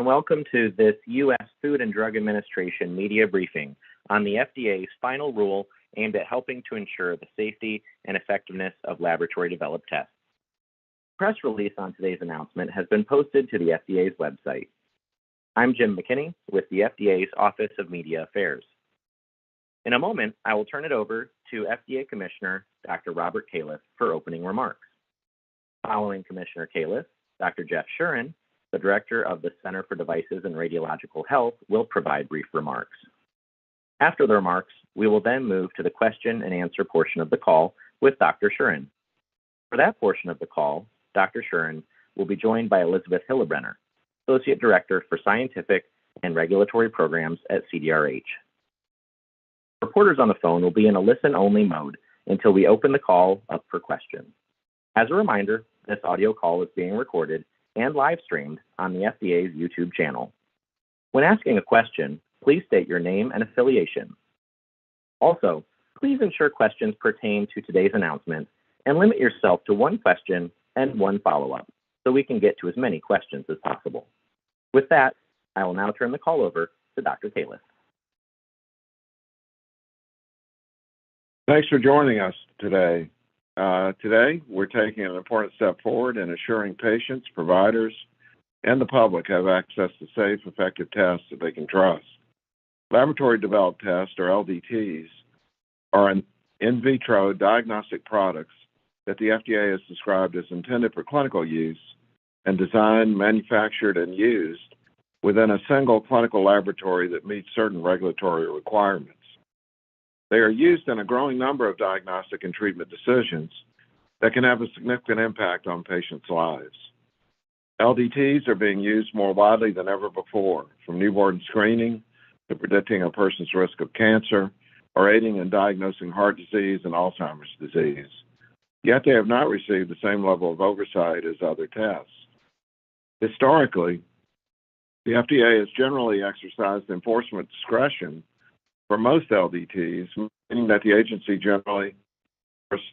Welcome to this U.S. Food and Drug Administration media briefing on the FDA's final rule aimed at helping to ensure the safety and effectiveness of laboratory-developed tests. The press release on today's announcement has been posted to the FDA's website. I'm Jim McKinney with the FDA's Office of Media Affairs. In a moment, I will turn it over to FDA Commissioner Dr. Robert Califf for opening remarks. Following Commissioner Califf, Dr. Jeff Shuren, the Director of the Center for Devices and Radiological Health, will provide brief remarks. After the remarks, we will then move to the question and answer portion of the call with Dr. Shuren. For that portion of the call, Dr. Shuren will be joined by Elizabeth Hillebrenner, Associate Director for Scientific and Regulatory Programs at CDRH. Reporters on the phone will be in a listen-only mode until we open the call up for questions. As a reminder, this audio call is being recorded and live streamed on the FDA's YouTube channel. When asking a question, please state your name and affiliation. Also, please ensure questions pertain to today's announcement and limit yourself to one question and one follow-up so we can get to as many questions as possible. With that, I will now turn the call over to Dr. Califf. Thanks for joining us today. Today, we're taking an important step forward in assuring patients, providers, and the public have access to safe, effective tests that they can trust. Laboratory-developed tests, or LDTs, are in vitro diagnostic products that the FDA has described as intended for clinical use and designed, manufactured, and used within a single clinical laboratory that meets certain regulatory requirements. They are used in a growing number of diagnostic and treatment decisions that can have a significant impact on patients' lives. LDTs are being used more widely than ever before, from newborn screening to predicting a person's risk of cancer or aiding in diagnosing heart disease and Alzheimer's disease. Yet they have not received the same level of oversight as other tests. Historically, the FDA has generally exercised enforcement discretion for most LDTs, meaning that the agency generally enforces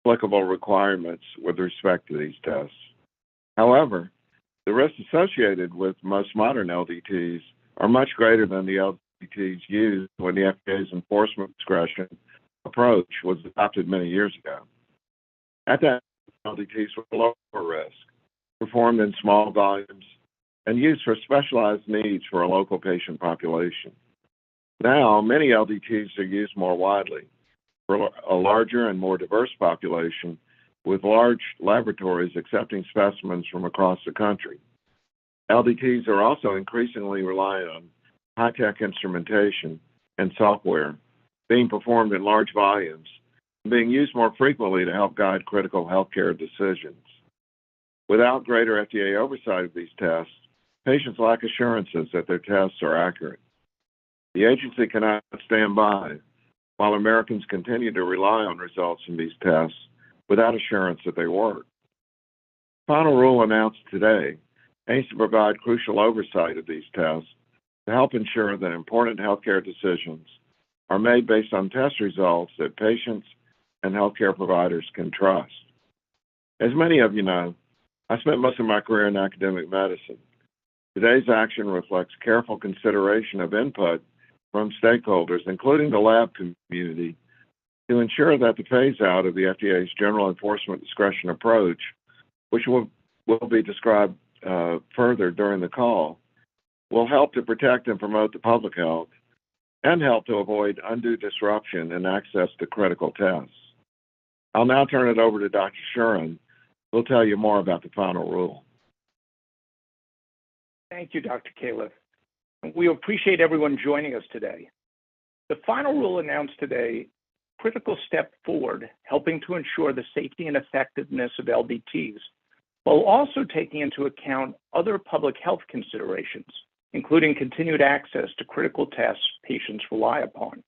applicable requirements with respect to these tests. However, the risks associated with most modern LDTs are much greater than the LDTs used when the FDA's enforcement discretion approach was adopted many years ago. At that time, LDTs were lower risk, performed in small volumes, and used for specialized needs for a local patient population. Now, many LDTs are used more widely for a larger and more diverse population with large laboratories accepting specimens from across the country. LDTs are also increasingly reliant on high-tech instrumentation and software being performed in large volumes and being used more frequently to help guide critical healthcare decisions. Without greater FDA oversight of these tests, patients lack assurances that their tests are accurate. The agency cannot stand by while Americans continue to rely on results from these tests without assurance that they work. The final rule announced today aims to provide crucial oversight of these tests to help ensure that important healthcare decisions are made based on test results that patients and healthcare providers can trust. As many of you know, I spent most of my career in academic medicine. Today's action reflects careful consideration of input from stakeholders, including the lab community, to ensure that the phase-out of the FDA's general enforcement discretion approach, which will be described further during the call, will help to protect and promote the public health and help to avoid undue disruption and access to critical tests. I'll now turn it over to Dr. Shuren, who will tell you more about the final rule. Thank you, Dr. Califf. We appreciate everyone joining us today. The final rule announced today, critical step forward, helping to ensure the safety and effectiveness of LDTs, while also taking into account other public health considerations, including continued access to critical tests patients rely upon.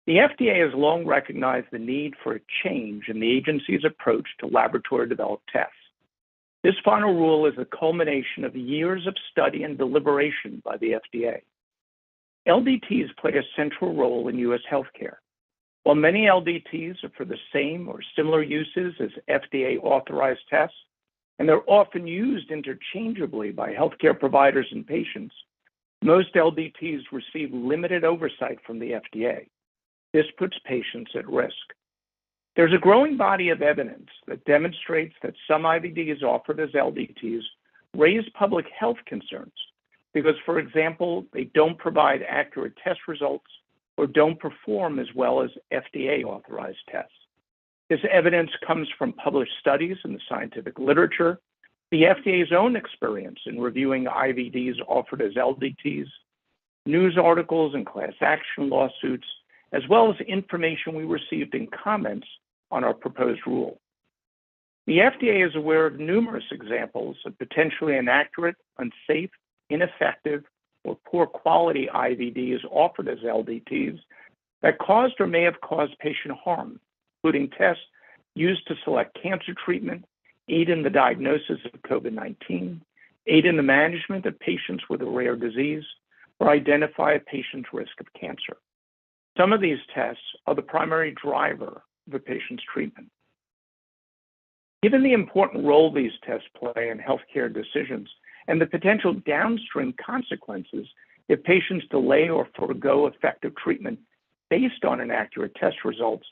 The FDA has long recognized the need for a change in the agency's approach to laboratory-developed tests. This final rule is a culmination of years of study and deliberation by the FDA. LDTs play a central role in U.S. healthcare. While many LDTs are for the same or similar uses as FDA-authorized tests, and they're often used interchangeably by healthcare providers and patients, most LDTs receive limited oversight from the FDA. This puts patients at risk. There's a growing body of evidence that demonstrates that some IVDs offered as LDTs raise public health concerns because, for example, they don't provide accurate test results or don't perform as well as FDA-authorized tests. This evidence comes from published studies in the scientific literature, the FDA's own experience in reviewing IVDs offered as LDTs, news articles and class action lawsuits, as well as information we received in comments on our proposed rule. The FDA is aware of numerous examples of potentially inaccurate, unsafe, ineffective, or poor quality IVDs offered as LDTs that caused or may have caused patient harm, including tests used to select cancer treatment, aid in the diagnosis of COVID-19, aid in the management of patients with a rare disease, or identify a patient's risk of cancer. Some of these tests are the primary driver of a patient's treatment. Given the important role these tests play in healthcare decisions and the potential downstream consequences if patients delay or forego effective treatment based on inaccurate test results,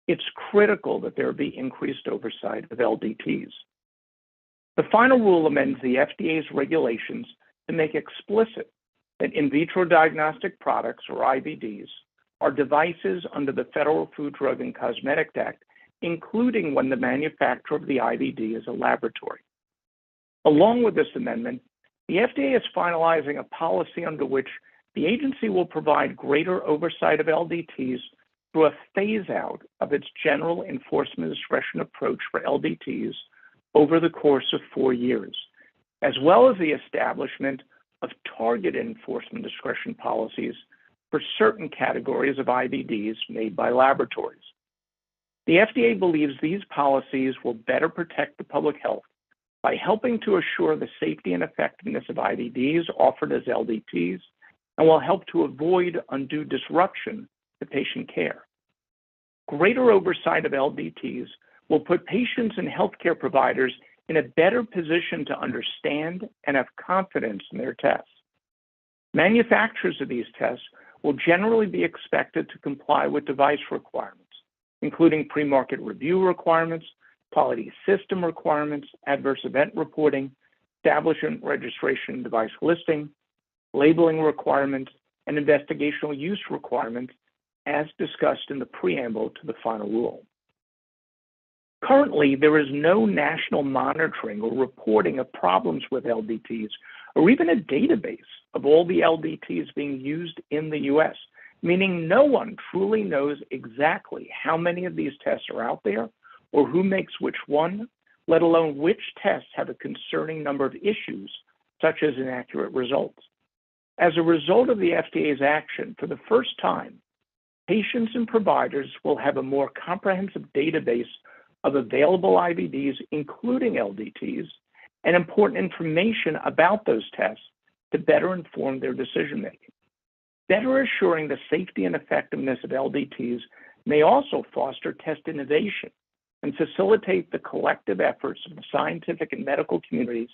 it's critical that there be increased oversight of LDTs. The final rule amends the FDA's regulations to make explicit that in vitro diagnostic products, or IVDs, are devices under the Federal Food, Drug, and Cosmetic Act, including when the manufacturer of the IVD is a laboratory. Along with this amendment, the FDA is finalizing a policy under which the agency will provide greater oversight of LDTs through a phase-out of its general enforcement discretion approach for LDTs over the course of 4 years, as well as the establishment of targeted enforcement discretion policies for certain categories of IVDs made by laboratories. The FDA believes these policies will better protect the public health by helping to assure the safety and effectiveness of IVDs offered as LDTs and will help to avoid undue disruption to patient care. Greater oversight of LDTs will put patients and healthcare providers in a better position to understand and have confidence in their tests. Manufacturers of these tests will generally be expected to comply with device requirements, including pre-market review requirements, quality system requirements, adverse event reporting, establishment registration device listing, labeling requirements, and investigational use requirements as discussed in the preamble to the final rule. Currently, there is no national monitoring or reporting of problems with LDTs or even a database of all the LDTs being used in the U.S., meaning no one truly knows exactly how many of these tests are out there or who makes which one, let alone which tests have a concerning number of issues, such as inaccurate results. As a result of the FDA's action, for the first time, patients and providers will have a more comprehensive database of available IVDs, including LDTs, and important information about those tests to better inform their decision-making. Better assuring the safety and effectiveness of LDTs may also foster test innovation and facilitate the collective efforts of the scientific and medical communities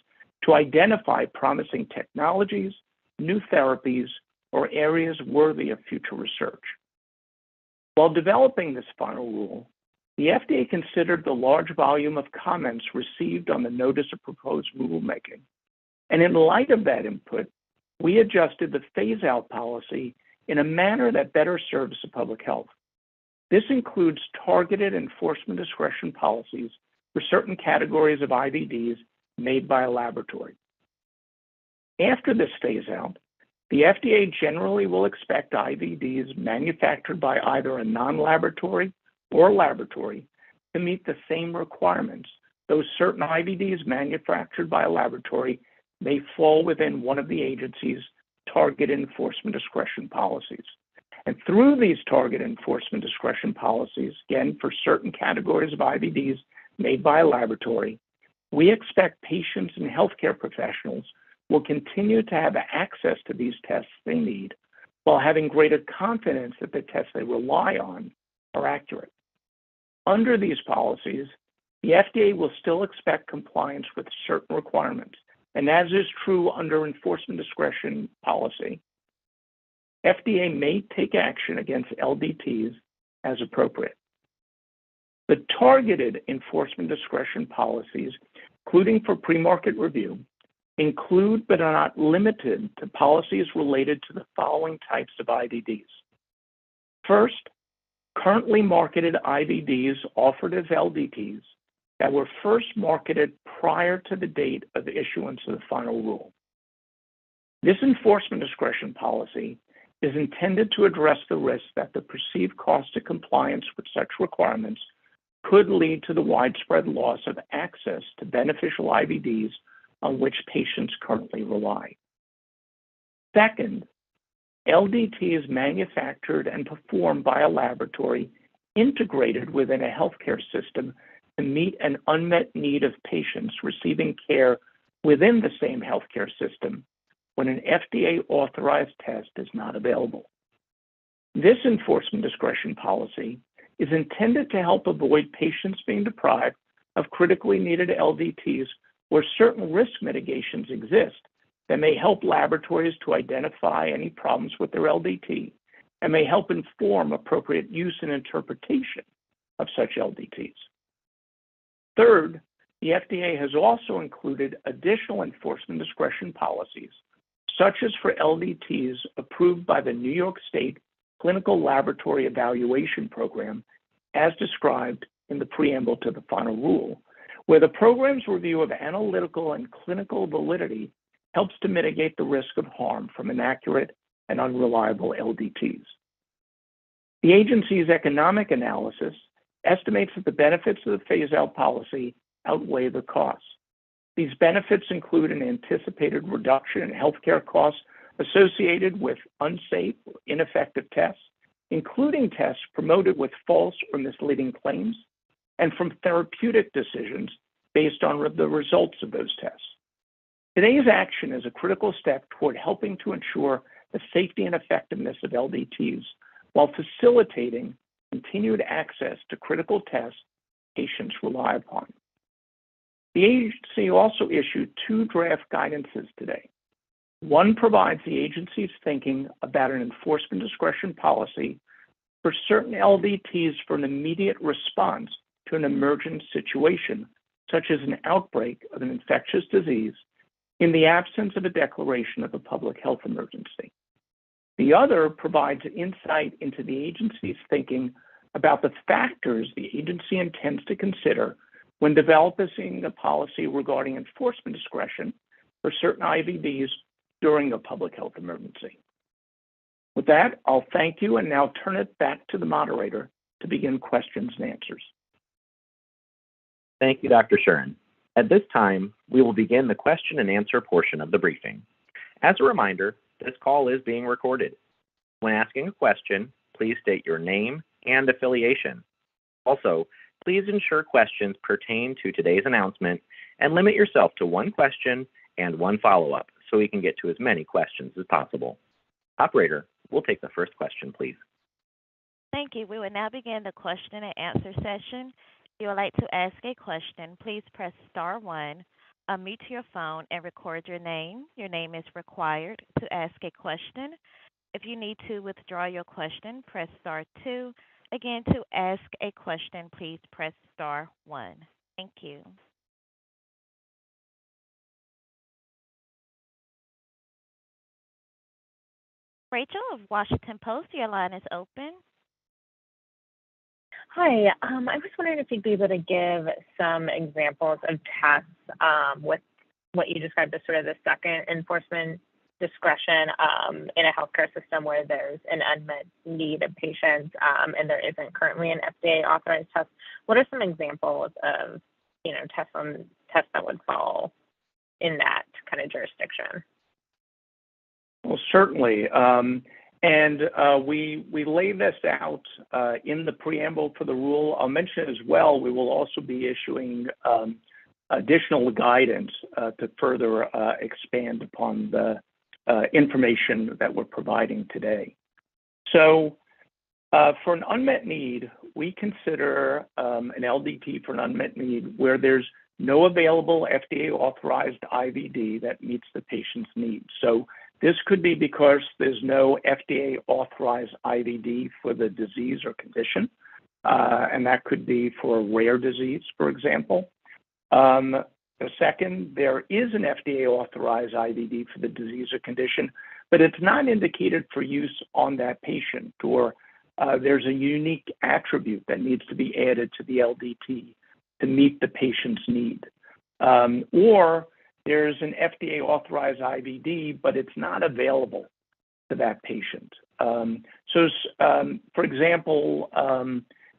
to identify promising technologies, new therapies, or areas worthy of future research. While developing this final rule, the FDA considered the large volume of comments received on the notice of proposed rulemaking, and in light of that input, we adjusted the phase-out policy in a manner that better serves the public health. This includes targeted enforcement discretion policies for certain categories of IVDs made by a laboratory. After this phase-out, the FDA generally will expect IVDs manufactured by either a non-laboratory or laboratory to meet the same requirements, though certain IVDs manufactured by a laboratory may fall within one of the agency's targeted enforcement discretion policies. And through these target enforcement discretion policies, again, for certain categories of IVDs made by a laboratory, we expect patients and healthcare professionals will continue to have access to these tests they need while having greater confidence that the tests they rely on are accurate. Under these policies, The FDA will still expect compliance with certain requirements, and as is true under enforcement discretion policy, FDA may take action against LDTs as appropriate. The targeted enforcement discretion policies, including for pre-market review, include but are not limited to policies related to the following types of IVDs. First, currently marketed IVDs offered as LDTs that were first marketed prior to the date of issuance of the final rule. This enforcement discretion policy is intended to address the risk that the perceived cost of compliance with such requirements could lead to the widespread loss of access to beneficial IVDs on which patients currently rely. Second, LDTs manufactured and performed by a laboratory integrated within a healthcare system to meet an unmet need of patients receiving care within the same healthcare system when an FDA-authorized test is not available. This enforcement discretion policy is intended to help avoid patients being deprived of critically needed LDTs where certain risk mitigations exist that may help laboratories to identify any problems with their LDT and may help inform appropriate use and interpretation of such LDTs. Third, the FDA has also included additional enforcement discretion policies, such as for LDTs approved by the New York State Clinical Laboratory Evaluation Program, as described in the preamble to the final rule, where the program's review of analytical and clinical validity helps to mitigate the risk of harm from inaccurate and unreliable LDTs. The agency's economic analysis estimates that the benefits of the phase-out policy outweigh the costs. These benefits include an anticipated reduction in healthcare costs associated with unsafe or ineffective tests, including tests promoted with false or misleading claims, and from therapeutic decisions based on the results of those tests. Today's action is a critical step toward helping to ensure the safety and effectiveness of LDTs while facilitating continued access to critical tests patients rely upon. The agency also issued 2 draft guidances today. One provides the agency's thinking about an enforcement discretion policy for certain LDTs for an immediate response to an emergent situation, such as an outbreak of an infectious disease, in the absence of a declaration of a public health emergency. The other provides insight into the agency's thinking about the factors the agency intends to consider when developing a policy regarding enforcement discretion for certain IVDs during a public health emergency. With that, I'll thank you and now turn it back to the moderator to begin questions and answers. Thank you, Dr. Shuren. At this time, we will begin the question and answer portion of the briefing. As a reminder, this call is being recorded. When asking a question, please state your name and affiliation. Also, please ensure questions pertain to today's announcement and limit yourself to one question and one follow-up so we can get to as many questions as possible. Operator, we'll take the first question, please. Thank you. We will now begin the question and answer session. If you would like to ask a question, please press star 1, unmute your phone, and record your name. Your name is required to ask a question. If you need to withdraw your question, press star 2. Again, to ask a question, please press star 1. Thank you. Rachel of Washington Post, your line is open. Hi, I was wondering if you'd be able to give some examples of tests with what you described as sort of the second enforcement discretion in a healthcare system where there's an unmet need of patients and there isn't currently an FDA authorized test. What are some examples of, tests that would fall in that kind of jurisdiction? Well, certainly. We lay this out in the preamble for the rule. I'll mention as well, we will also be issuing additional guidance to further expand upon the information that we're providing today. So for an unmet need, we consider an LDT for an unmet need where there's no available FDA-authorized IVD that meets the patient's needs. So this could be because there's no FDA-authorized IVD for the disease or condition, and that could be for a rare disease, for example. The second, there is an FDA-authorized IVD for the disease or condition, but it's not indicated for use on that patient, or there's a unique attribute that needs to be added to the LDT to meet the patient's need. Or there's an FDA-authorized IVD, but it's not available to that patient. For example,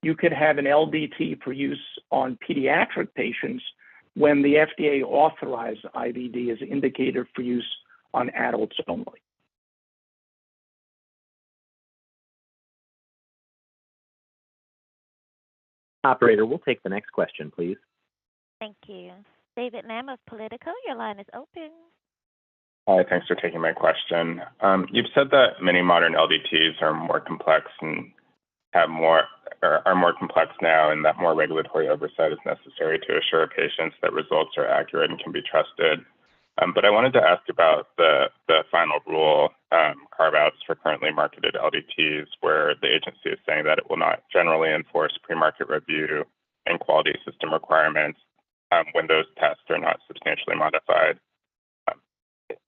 you could have an LDT for use on pediatric patients when the FDA-authorized IVD is indicated for use on adults only. Operator, we'll take the next question, please. Thank you. David Lamb of Politico, your line is open. Hi, thanks for taking my question. You've said that many modern LDTs are more complex and are more complex now, and that more regulatory oversight is necessary to assure patients that results are accurate and can be trusted. But I wanted to ask about the final rule carve-outs for currently marketed LDTs, where the agency is saying that it will not generally enforce pre-market review and quality system requirements when those tests are not substantially modified.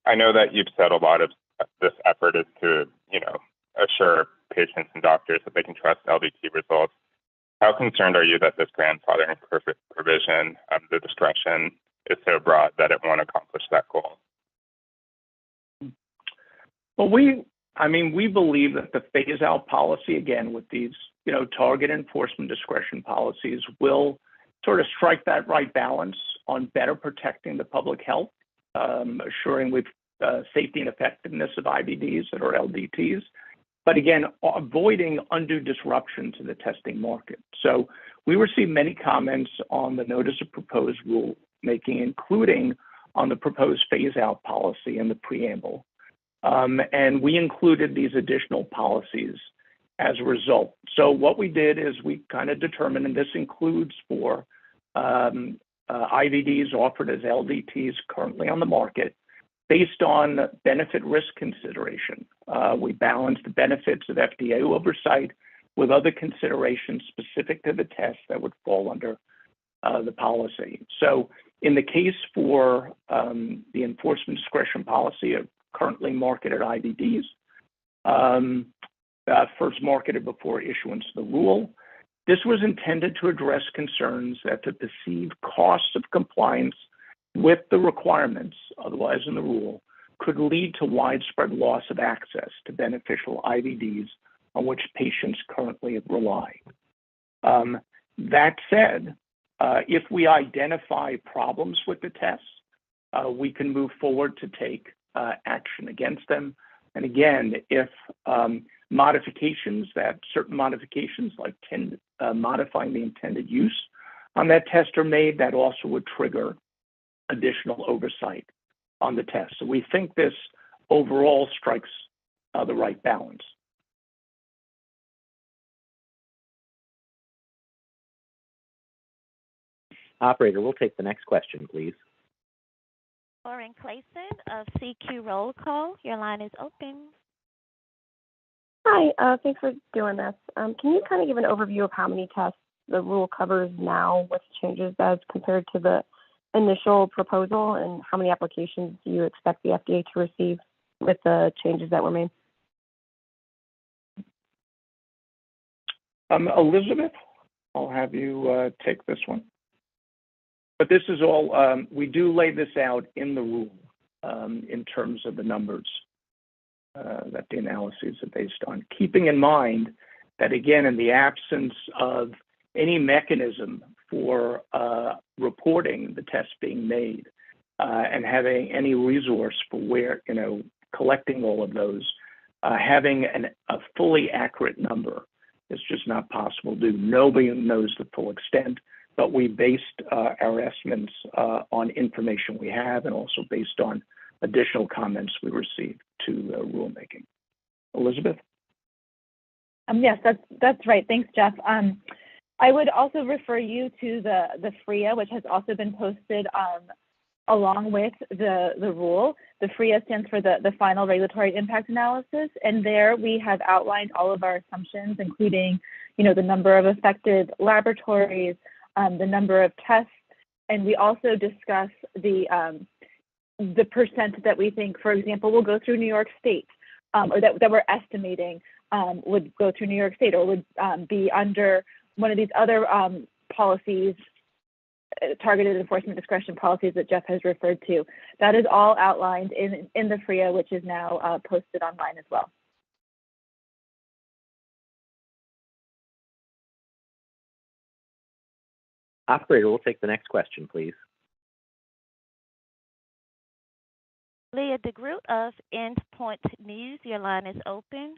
I know that you've said a lot of this effort is to, assure patients and doctors that they can trust LDT results. How concerned are you that this grandfathering provision, the discretion, is so broad that it won't accomplish that goal? Well, we believe that the phase-out policy, again, with these, target enforcement discretion policies, will sort of strike that right balance on better protecting the public health, assuring with safety and effectiveness of IVDs that are LDTs, but again, avoiding undue disruption to the testing market. So we received many comments on the notice of proposed rulemaking, including on the proposed phase-out policy and the preamble. And we included these additional policies as a result. So what we did is we kind of determined, and this includes for IVDs offered as LDTs currently on the market, based on benefit risk consideration. We balanced the benefits of FDA oversight with other considerations specific to the test that would fall under the policy. So in the case for the enforcement discretion policy of currently marketed IVDs, first marketed before issuance of the rule, this was intended to address concerns that the perceived costs of compliance with the requirements, otherwise in the rule, could lead to widespread loss of access to beneficial IVDs on which patients currently rely. That said, if we identify problems with the tests, we can move forward to take action against them. And again, if certain modifications like modifying the intended use on that test are made, that also would trigger additional oversight on the test. So we think this overall strikes the right balance. Operator, we'll take the next question, please. Lauren Clayson of CQ Roll Call, your line is open. Hi, thanks for doing this. Can you kind of give an overview of how many tests the rule covers now with changes as compared to the initial proposal, and how many applications do you expect the FDA to receive with the changes that were made? Elizabeth, I'll have you take this one. But this is all, we do lay this out in the rule in terms of the numbers that the analyses are based on, keeping in mind that, again, in the absence of any mechanism for reporting the tests being made and having any resource for where, collecting all of those, having a fully accurate number is just not possible to do. Nobody knows the full extent, but we based our estimates on information we have and also based on additional comments we received to rulemaking. Elizabeth? Yes, that's right. Thanks, Jeff. I would also refer you to the FRIA, which has also been posted along with the rule. The FRIA stands for the Final Regulatory Impact Analysis, and there we have outlined all of our assumptions, including, the number of affected laboratories, the number of tests, and we also discuss the percent that we think, for example, will go through New York State, or that we're estimating would go through New York State, or would be under one of these other policies, targeted enforcement discretion policies that Jeff has referred to. That is all outlined in the FRIA, which is now posted online as well. Operator, we'll take the next question, please. Leah DeGroot of Endpoint News, your line is open.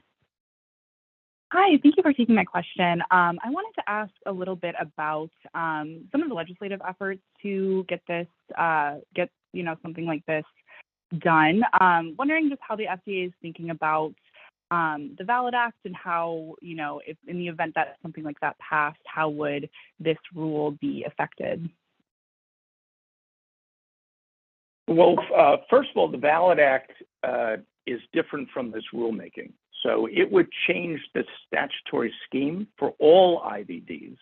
Hi, thank you for taking my question. I wanted to ask a little bit about some of the legislative efforts to get this, something like this done. Wondering just how the FDA is thinking about the VALID Act and how, if in the event that something like that passed, how would this rule be affected? Well, first of all, the VALID Act is different from this rulemaking. So it would change the statutory scheme for all IVDs.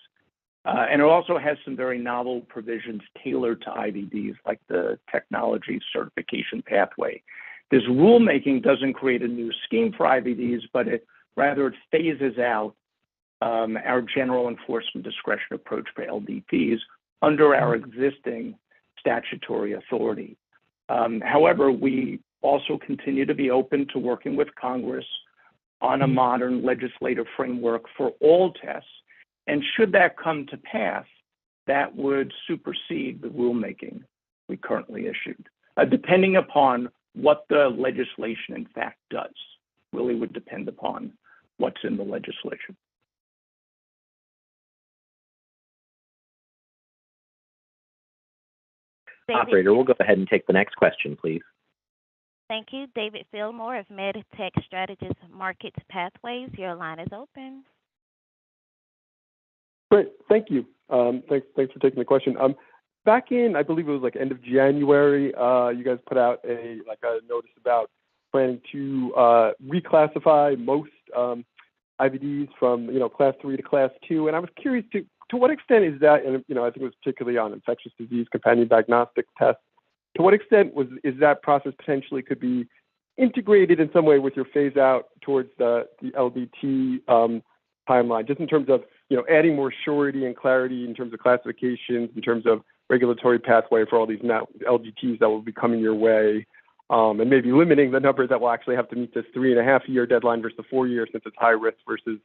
And it also has some very novel provisions tailored to IVDs, like the technology certification pathway. This rulemaking doesn't create a new scheme for IVDs, but it phases out our general enforcement discretion approach for LDTs under our existing statutory authority. However, we also continue to be open to working with Congress on a modern legislative framework for all tests. And should that come to pass, that would supersede the rulemaking we currently issued, depending upon what the legislation in fact does. Really would depend upon what's in the legislation. Operator, we'll go ahead and take the next question, please. Thank you. David Fillmore of MedTech Strategist Markets Pathways, your line is open. Great, thank you. Thanks for taking the question. Back in, I believe it was like end of January, you guys put out a notice about planning to reclassify most IVDs from class 3 to class 2, and I was curious to what extent is that, and I think it was particularly on infectious disease companion diagnostic tests. To what extent is that process potentially could be integrated in some way with your phase out towards the LDT timeline, just in terms of adding more surety and clarity in terms of classifications, in terms of regulatory pathway for all these now LDTs that will be coming your way, and maybe limiting the number that will actually have to meet this 3.5-year deadline versus the 4 years, since it's high risk versus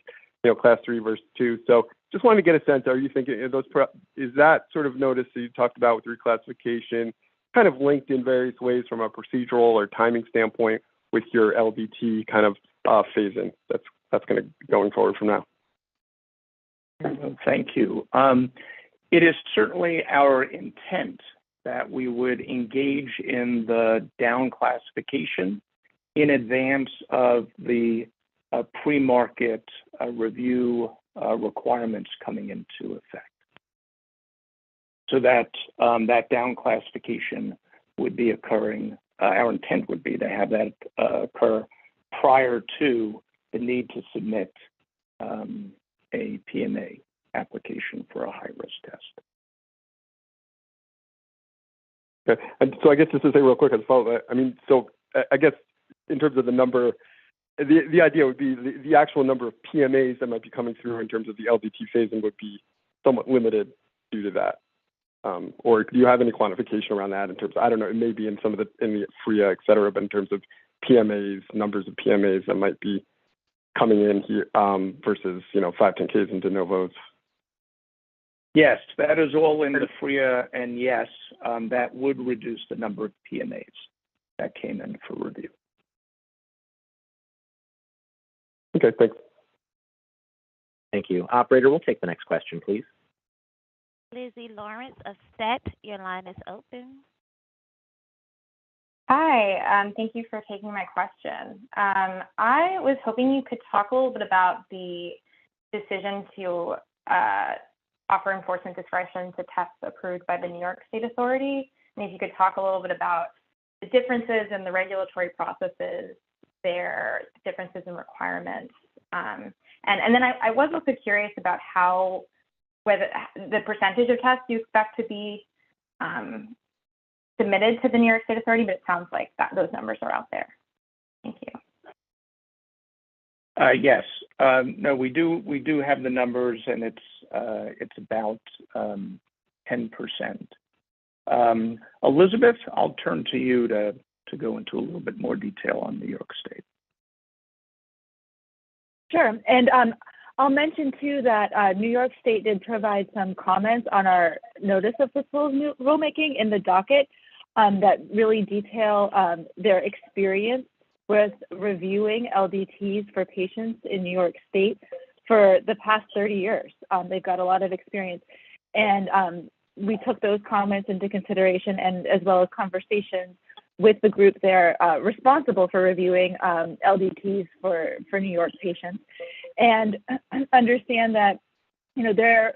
class 3 versus 2. So just wanted to get a sense. Are you thinking is that sort of notice that you talked about with reclassification kind of linked in various ways from a procedural or timing standpoint with your LDT kind of phase-in that's going to going forward from now? Thank you. It is certainly our intent that we would engage in the down classification in advance of the pre-market review requirements coming into effect. So that down classification would be occurring. Our intent would be to have that occur prior to the need to submit a PMA application for a high-risk test. Okay. And so I guess just to say real quick as a follow-up, so I guess in terms of the number, the idea would be the actual number of PMAs that might be coming through in terms of the LDT phase-in would be somewhat limited due to that. Or do you have any quantification around that in terms of, I don't know, it may be in the FRIA, et cetera, but in terms of PMAs, numbers of PMAs that might be coming in here versus, 510Ks and de novos? Yes, that is all in the FRIA, and yes, that would reduce the number of PMAs that came in for review. Okay, thanks. Thank you. Operator, we'll take the next question, please. Lizzie Lawrence of STAT, your line is open. Hi, thank you for taking my question. I was hoping you could talk a little bit about the decision to offer enforcement discretion to tests approved by the New York State Authority. And if you could talk a little bit about the differences in the regulatory processes, their differences in requirements. And then I was also curious about whether the percentage of tests you expect to be submitted to the New York State Authority, but it sounds like those numbers are out there. Thank you. Yes. No, we do have the numbers, and it's about 10%. Elizabeth, I'll turn to you to go into a little bit more detail on New York State. Sure. And I'll mention too that New York State did provide some comments on our notice of proposed rulemaking in the docket that really detail their experience with reviewing LDTs for patients in New York State for the past 30 years. They've got a lot of experience. And we took those comments into consideration, and as well as conversations with the group there responsible for reviewing LDTs for New York patients, and understand that, you know, they're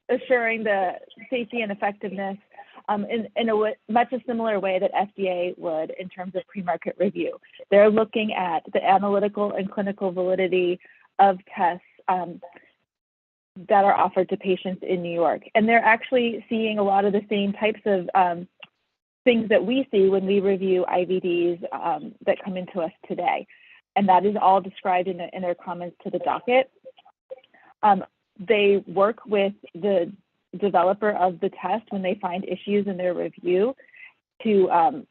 assuring the safety and effectiveness in much a similar way that FDA would in terms of pre-market review. They're looking at the analytical and clinical validity of tests that are offered to patients in New York. And they're actually seeing a lot of the same types of things that we see when we review IVDs that come into us today. And that is all described in their comments to the docket. They work with the developer of the test when they find issues in their review to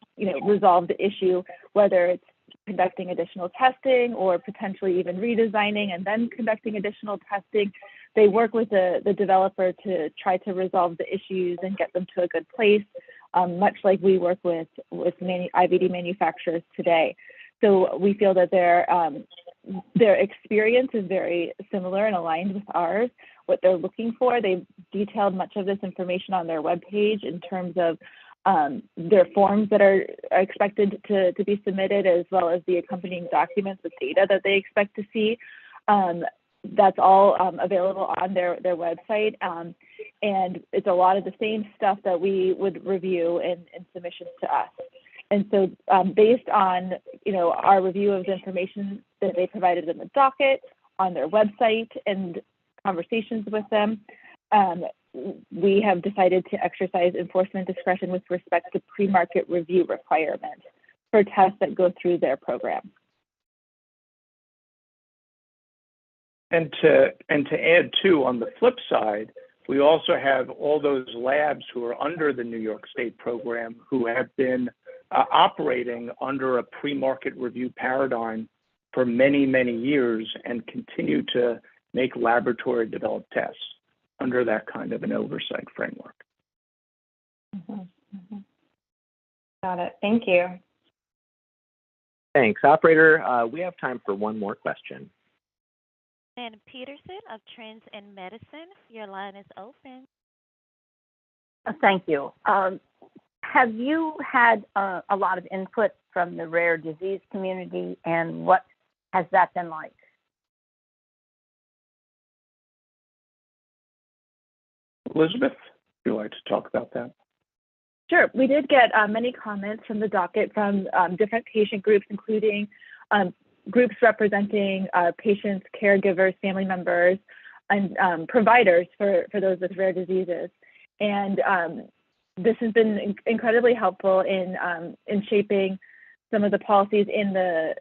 resolve the issue, whether it's conducting additional testing or potentially even redesigning and then conducting additional testing. They work with the developer to try to resolve the issues and get them to a good place, much like we work with IVD manufacturers today. So we feel that their experience is very similar and aligned with ours. What they're looking for, they've detailed much of this information on their webpage in terms of their forms that are expected to be submitted, as well as the accompanying documents with data that they expect to see. That's all available on their website. And it's a lot of the same stuff that we would review in submissions to us. And so based on, our review of the information that they provided in the docket, on their website, and conversations with them, we have decided to exercise enforcement discretion with respect to pre-market review requirements for tests that go through their program. And to add too, on the flip side, we also have all those labs who are under the New York State program who have been operating under a pre-market review paradigm for many, many years and continue to make laboratory developed tests under that kind of an oversight framework. Mm-hmm. Mm-hmm. Got it. Thank you. Thanks. Operator, we have time for one more question. And Peterson of Trends in Medicine, your line is open. Thank you. Have you had a lot of input from the rare disease community, and what has that been like? Elizabeth, would you like to talk about that? Sure. We did get many comments from the docket from different patient groups, including groups representing patients, caregivers, family members, and providers for those with rare diseases. And this has been incredibly helpful in shaping some of the policies in the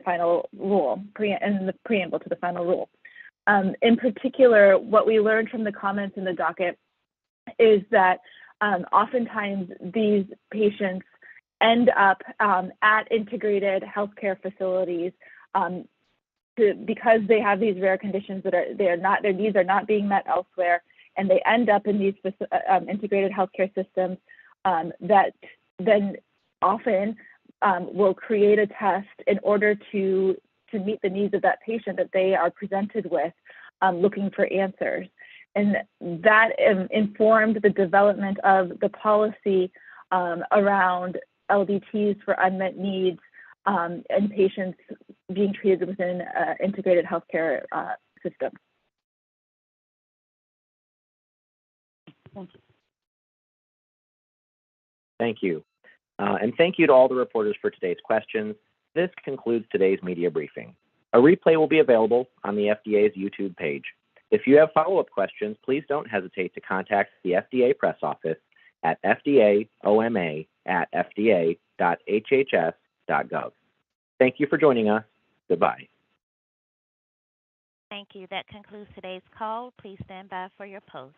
final rule, in the preamble to the final rule. In particular, what we learned from the comments in the docket is that oftentimes these patients end up at integrated healthcare facilities because they have these rare conditions that their needs are not being met elsewhere, and they end up in these integrated healthcare systems that then often will create a test in order to meet the needs of that patient that they are presented with, looking for answers. And that informed the development of the policy around LDTs for unmet needs and patients being treated within integrated healthcare systems. Thank you. Thank you. And thank you to all the reporters for today's questions. This concludes today's media briefing. A replay will be available on the FDA's YouTube page. If you have follow-up questions, please don't hesitate to contact the FDA press office at fdaoma@fda.hhs.gov. Thank you for joining us. Goodbye. Thank you. That concludes today's call. Please stand by for your post.